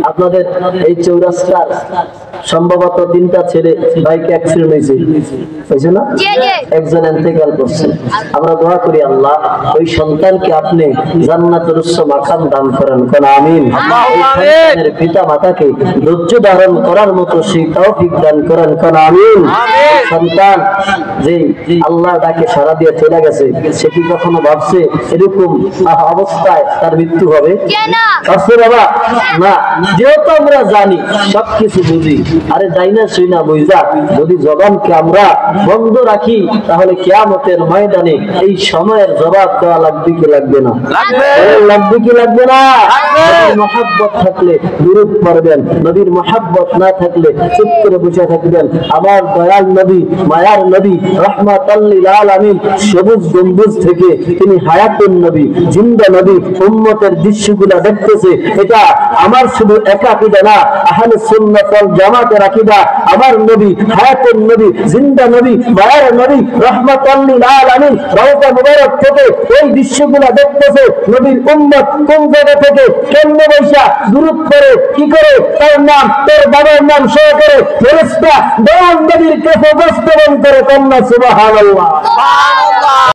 আপনাদের এই চৌরাস্তার সম্ভবত 3টা ছেলে বাইকে অ্যাক্সিডেন্ট হয়েছে না, একজন ইন্তেকাল করছে। আমরা দোয়া করি আল্লাহ ওই সন্তানকে আপনি জান্নাতুল উচ্চ মাকাম দান করেন, কোন আমিন। সন্তানের পিতা মাতাকে ধৈর্য ধারণ করার মতো সেই তৌফিক দান করেন, কোন আমিন। সন্তান যে আল্লাহর ডাকে সাড়া দিয়ে চলে গেছে, সে কি কখনো ভাবছে এরকম অবস্থায় তার মৃত্যু হবে? বাবা না, যেহেতু আমরা জানি সবকিছু বুঝি, আরে যাই না শুই না বুঝা যদি জবানকে আমরা বন্ধ রাখি তাহলে কিয়ামতের ময়দানে এই সময়ের জবাব দেওয়া লাগবে কি লাগবে না? লাগবে কি লাগবে না? মহাব্বত থাকলে দুরূদ পড়বেন, নবীর মহাব্বত না থাকলে চুপ করে বসে থাকবেন। আমার দয়াল নবী, মায়ার নবী, রাহমাতাল লিল আলামিন, সবুজ গম্বুজ থেকে তিনি হায়াতুন নবী, জিন্দা নবী, উম্মতের দৃশ্যগুলো দেখতেছে। এটা আমার শুধু একা আকীদা না, আহলে সুন্নাত ওয়াল জামাতের আকীদা। আমার নবী হায়াতুন নবী, জিন্দা নবী, মায়ার নবী, রাহমাতাল লিল আলামিন, রওজা মুবারক থেকে এই দৃশ্যগুলো দেখতেছে। নবীর উম্মত কোন জায়গা থেকে কেমনে বৈশা দুরূদ করে কি করে তার নাম, তার বাবার নাম সহ করে ফেরেশতা দয়াল নবীর কাছে উপস্থাপন করে, কন্যা সুবহানাল্লাহ।